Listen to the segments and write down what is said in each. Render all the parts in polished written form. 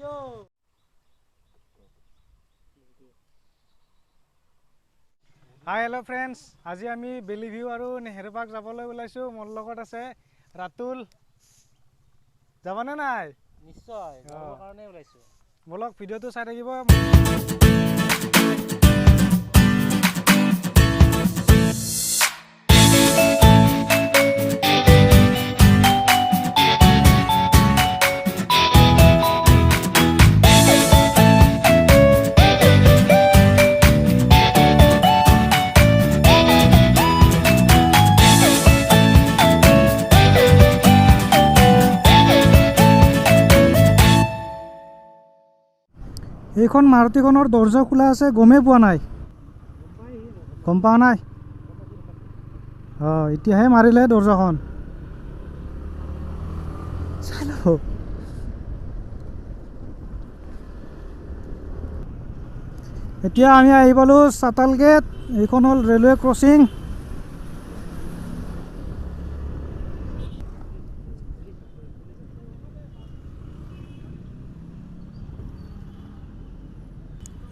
Hi hello' friends, আজি আমি বেলি ভিউ আৰু নেহেৰু পাৰ্ক যাবলৈ ওলাইছোঁ। মোৰ লগত আছে ৰাতুল। যাবানে নাই? নিশ্চয় যাবৰ কাৰণে ওলাইছোঁ। বলক ভিডিঅ'টো চাই থাকিব। এইখন মাৰুতিখনৰ দৰ্জা খোলা আছে, গমেই পোৱা নাই। গম পোৱা নাই? এতিয়াহে মাৰিলে দৰ্জাখন। চালো। এতিয়া আমি আহি পালোঁ চাতাল গেট। এইখন হ'ল ৰেলৱে ক্ৰচিং।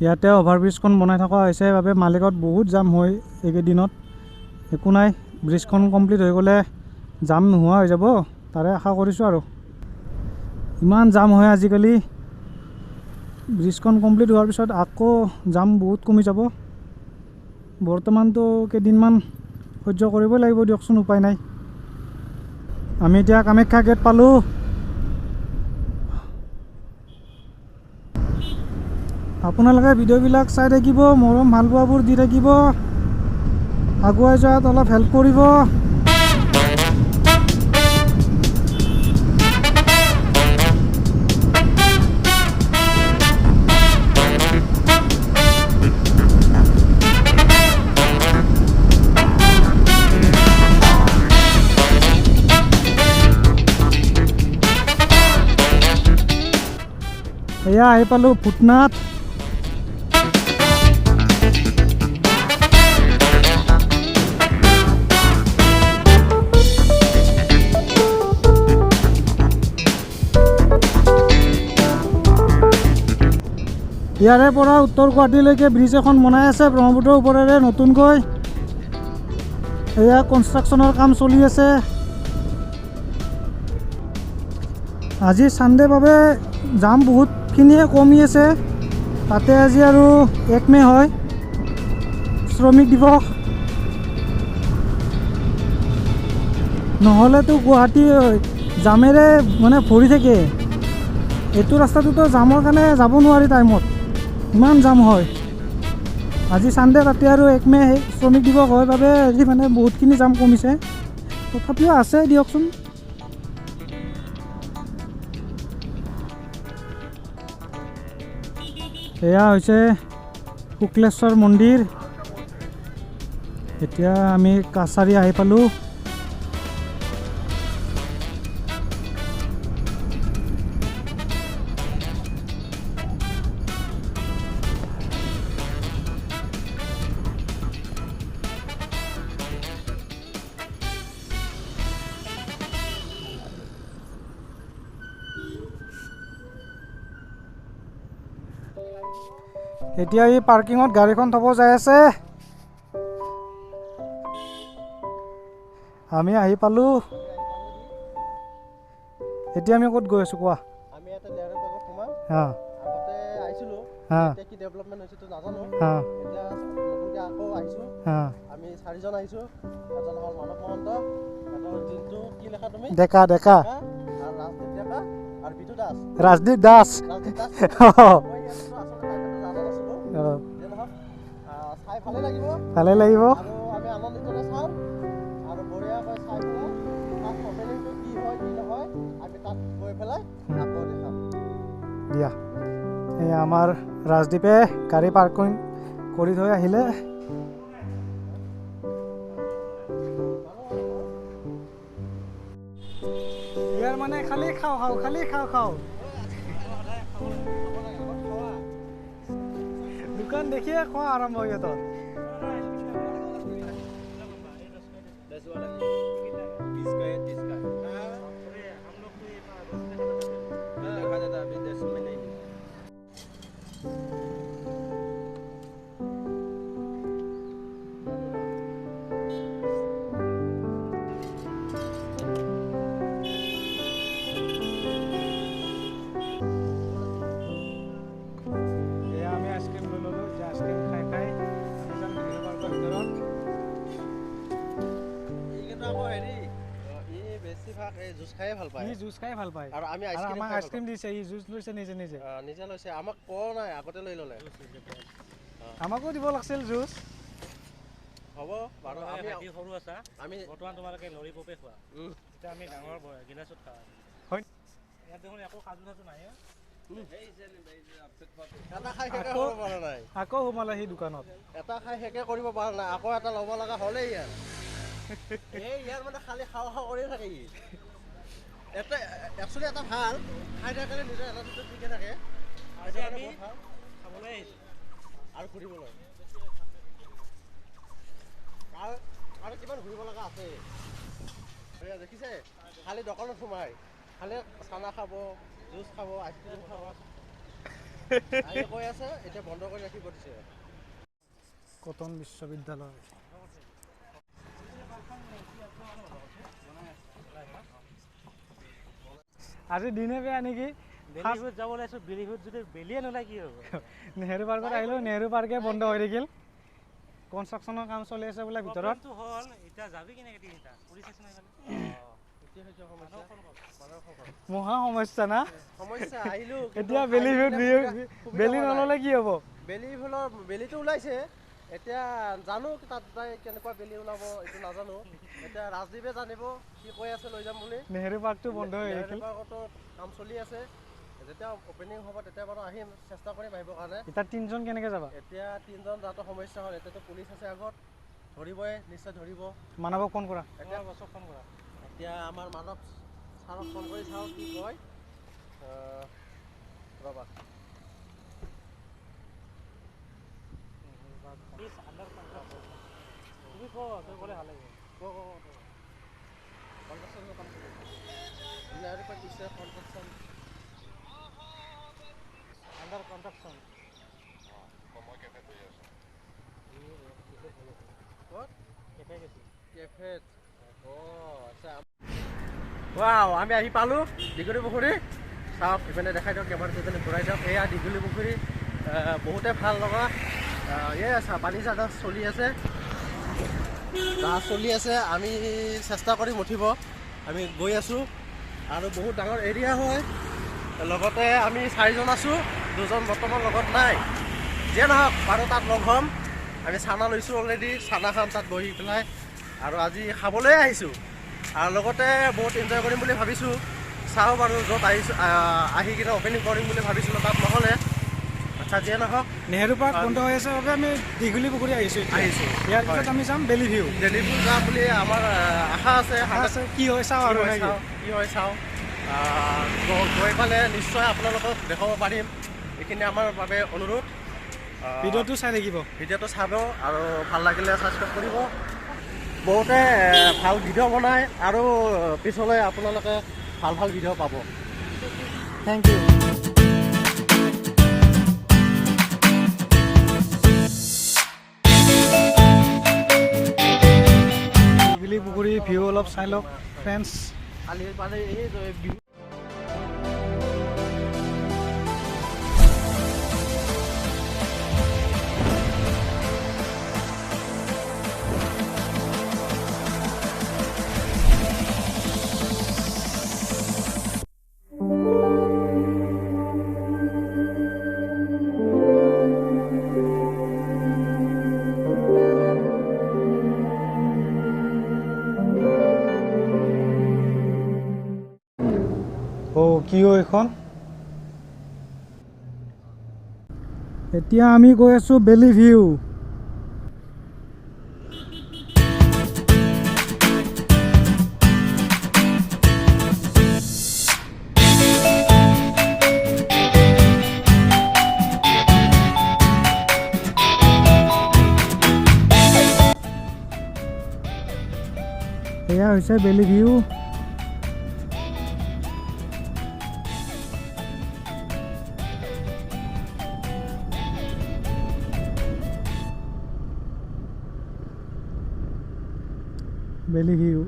ইয়াতে অভাৰব্ৰিজখন বনাই থকা হৈছে বাবে মালিকত বহুত জাম হয় এইকেইদিনত। একো নাই, ব্ৰিজখন কমপ্লিট হৈ গ'লে জাম নোহোৱা হৈ যাব, তাৰে আশা কৰিছোঁ। আৰু ইমান জাম হয় আজিকালি। ব্ৰিজখন কমপ্লিট হোৱাৰ পিছত আকৌ জাম বহুত কমি যাব। বৰ্তমানতো কেইদিনমান সহ্য কৰিবই লাগিব দিয়কচোন, উপায় নাই। আমি এতিয়া কামাখ্যা গেট পালোঁ। আপোনালোকে ভিডিঅ'বিলাক চাই থাকিব, মৰম ভালপোৱাবোৰ দি থাকিব, আগুৱাই যোৱাত অলপ হেল্প কৰিব। এয়া আহি পালোঁ ভূটনাথ। ইয়াৰে পৰা উত্তৰ গুৱাহাটীলৈকে ব্ৰিজ এখন বনাই আছে ব্ৰহ্মপুত্ৰৰ ওপৰেৰে নতুনকৈ। এয়া কনষ্ট্ৰাকশ্যনৰ কাম চলি আছে। আজি ছানডে বাবে জাম বহুতখিনিয়ে কমি আছে। তাতে আজি আৰু 1 মে' হয়, শ্ৰমিক দিৱস। নহ'লেতো গুৱাহাটী জামেৰে মানে ভৰি থাকে। এইটো ৰাস্তাটোতো জামৰ কাৰণে যাব নোৱাৰি টাইমত, ইমান জাম হয়। আজি ছানডে, তাতে আৰু 1 মে' শ্ৰমিক দিৱস হয় বাবে আজি মানে বহুতখিনি জাম কমিছে। তথাপিও আছে দিয়কচোন। এয়া হৈছে শুক্লেশ্বৰ মন্দিৰ। এতিয়া আমি কাছাৰী আহি পালোঁ। এতিয়া এই পাৰ্কিঙত গাড়ীখন থ'ব যাই আছে। আমি আহি পালোঁ। এতিয়া আমি ক'ত গৈ আছোঁ কোৱা? আমি ইয়াতে লেয়াৰৰ পাৰ্কত সোমাম। আগতে আহিছিলোঁ, এতিয়া কি ডেভেলপমেণ্ট হৈছেতো নাজানো। এতিয়া নতুনকৈ আকৌ আহিছোঁ। আমি 4জন আহিছোঁ। এজন হ'ল মানৱ মহন্ত, এটা হ'ল জিন্তু, কি লেখা তুমি? ডেকা ডেকা। আৰু ৰাজদীপ ডেকা আৰু বিটু দাস। ৰাজদীপ দাস। মই ইয়াততো আচলতে টাইটেলটো জানা নাছিলোঁ। যে নহওক চাই ভালেই লাগিব। ভালেই লাগিব। আৰু আমি আনন্দিতৰে চাওঁ আৰু বঢ়িয়াকৈ চাই পেলাই তাত অপেনিংটো কি হয় কি নহয় আমি তাত গৈ পেলাই আকৌ দেখাম দিয়া। এই আমাৰ ৰাজদীপে গাড়ী পাৰ্কিং কৰি থৈ আহিলে। ইয়াৰ মানে খালি খাওঁ খাওঁ, খালি খাওঁ খাওঁ। দোকান দেখিয়ে খোৱা আৰম্ভ সিহঁতৰ। খাই ভাল পায় ই জুচ খাই ভাল পায় আৰু আমি আৰু আইচক্ৰীম আমাক খাই আইচক্ৰীম দিছে ই জুচ লৈছে নিজে নিজে নিজে লৈছে আমাক কোৱা নাই আগতে লৈ ল'লে আমাকো দিব লাগিছিল জুচ হ'ব বাৰু আমি সৰু আছা আমি বৰ্তমান তোমালোকে লৰিপপে খোৱা এতিয়া আমি ডাঙৰ গিলাচত খাওঁ হয় ইয়াত দেখোন একো কাজু চাজু নাই এটা খাই শেষে কৰিব পৰা নাই আকৌ সোমালে সি দোকানত এটা খাই শেষে কৰিব পৰা নাই আকৌ এটা ল'ব লগা হ'লেই ইয়াৰ ইয়াৰ মানে খালি খাওঁ খাওঁ কৰিয়ে থাকে ই এটা একচুৱেলি এটা ভাল খাই থাকিলে নিজৰ এটা দুটা ঠিকে থাকে আমি খাবলৈ আহিছোঁ আৰু ঘূৰিবলৈ আৰু কিমান ঘূৰিব লগা আছে দেখিছে খালি দোকানত সোমাই খালি চানা খাব জুচ খাব আইচক্ৰীম খাব আহি কৈ আছে এতিয়া বন্ধ কৰি ৰাখিব দিছে কটন বিশ্ববিদ্যালয় আজি দিনে বেয়া নেকি বেলিহুত যাব ওলাইছোঁ বেলিহুত যদি বেলিয়ে নোলায় কি হ'ব নেহেৰু পাৰ্কত আহিলোঁ নেহেৰু পাৰ্কে বন্ধ হৈ থাকিল কনষ্ট্ৰাকশ্যনৰ কাম চলি আছে বোলে ভিতৰত হ'ল এতিয়া যাবি কেনেকৈ তিনিটা পুলিচ ষ্টেচন মহা সমস্যা না সমস্যা আহিলো এতিয়া বেলি নল'লে কি হ'ব বেলিটো ওলাইছে এতিয়া জানো তাত যাই কেনেকুৱা বেলি ওলাব এইটো নাজানো এতিয়া ৰাজদ্বীপে জানিব কি কৈ আছে লৈ যাম বুলি নেহেৰু পাৰ্কটো বন্ধ হৈ নেহেৰু থাকিল পাৰ্কতো কাম চলি আছে যেতিয়া অপেনিং হ'ব তেতিয়া বাৰু আহিম চেষ্টা কৰিম আহিবৰ কাৰণে এতিয়া তিনিজন কেনেকৈ যাবা এতিয়া তিনিজন যাওঁতে সমস্যা হ'ল এতিয়াতো পুলিচ আছে আগত ধৰিবই নিশ্চয় ধৰিব মানৱক ফোন কৰা এতিয়া ফোন কৰা এতিয়া আমাৰ মানৱ ছাৰক ফোন কৰি চাওঁ কি কয় ৰ'বা তুমি ক তই ক'লে ভাল লাগিব কনষ্ট্ৰাকশ্যনৰ কাম কৰি নেহেৰু পাৰ্ক দিছে কনষ্ট্ৰাকশ্যন আণ্ডাৰ কনষ্ট্ৰাকশ্যন ক'ত কেফে গৈছে কেফেত আচ্ছা ৱাও আমি আহি পালোঁ দীঘলী পুখুৰী চাওক ইপিনে দেখাই দিয়ক কেমেৰাটো ইপিনে ঘূৰাই দিয়ক এয়া দীঘলী পুখুৰী বহুতে ভাল লগা পানী জাহাজ চলি আছে আমি চেষ্টা কৰিম উঠিব আমি গৈ আছোঁ আৰু বহুত ডাঙৰ এৰিয়া হয় লগতে আমি 4জন আছোঁ 2জন বৰ্তমান লগত নাই যিয়ে নহওক বাৰু তাত লগ হ'ম আমি চানা লৈছোঁ অলৰেডি চানা খাম তাত বহি পেলাই আৰু আজি খাবলৈ আহিছোঁ আৰু লগতে বহুত এনজয় কৰিম বুলি ভাবিছোঁ চাওঁ বাৰু য'ত আহিছোঁ আহি কিনে অপেনিং কৰিম বুলি ভাবিছিলোঁ তাত নহ'লে আচ্ছা যিয়ে নহওক নেহেৰু পাৰ্ক বন্ধ হৈ আছে বাবে আমি দীঘলী পুখুৰী আহিছোঁ ইয়াৰ পিছত আমি যাম বেলি ভিউ যাম বুলি আমাৰ আশা আছে কি হয় চাওঁ আৰু কি হয় চাওঁ গৈ পালে নিশ্চয় আপোনালোকক দেখাব পাৰিম এইখিনি আমাৰ বাবে অনুৰোধ ভিডিঅ'টো চাই থাকিব ভিডিঅ'টো চাব আৰু ভাল লাগিলে ছাবস্ক্ৰাইব কৰিব বহুতে ভাল ভিডিঅ' বনায় আৰু পিছলৈ আপোনালোকে ভাল ভাল ভিডিঅ' পাব থেংক ইউ দীঘলী পুখুৰী ভিউ অলপ চাই লওক ফ্ৰেণ্ডছ কালি মানে এই কি হয় এইখন এতিয়া আমি গৈ আছোঁ বেলি ভিউ এয়া হৈছে বেলি ভিউ বেলি ভিউ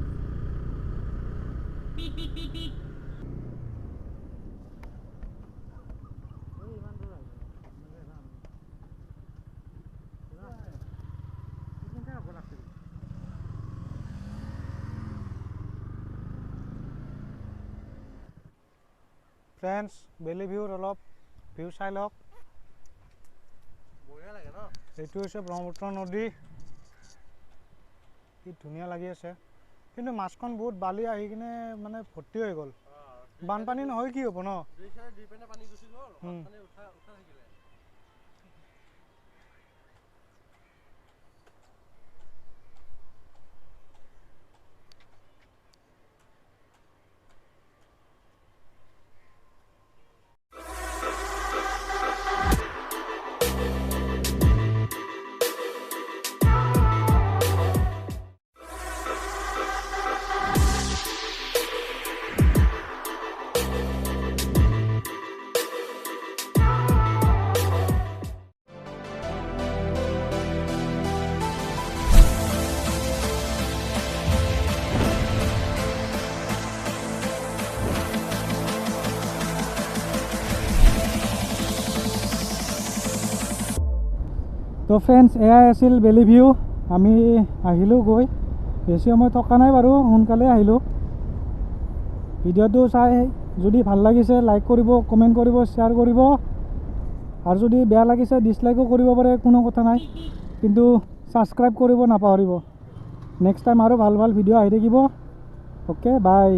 ফ্ৰেণ্ডছ বেলি ভিউৰ অলপ ভিউ চাই লওক। বঢ়িয়া লাগে ন? এইটো হৈছে ব্ৰহ্মপুত্ৰ নদী, কি ধুনীয়া লাগি আছে। কিন্তু মাছখন বহুত বালি আহি কিনে মানে ভৰ্তি হৈ গ'ল। বানপানী নহয় কি হ'ব ন? দুই চাইডে দুই পিনে পানী গুচি গ'ল, মানে উঠা থাকিলে। তো ফ্ৰেণ্ডছ এয়াই আছিল বেলি ভিউ। আমি আহিলোঁ গৈ, বেছি সময় থকা নাই বাৰু, সোনকালে আহিলোঁ। ভিডিঅ'টো চাই যদি ভাল লাগিছে লাইক কৰিব, কমেণ্ট কৰিব, শ্বেয়াৰ কৰিব, আৰু যদি বেয়া লাগিছে ডিছলাইকো কৰিব পাৰে, কোনো কথা নাই, কিন্তু ছাবস্ক্ৰাইব কৰিব নাপাহৰিব। নেক্সট টাইম আৰু ভাল ভাল ভিডিঅ' আহি থাকিব। Okay bye.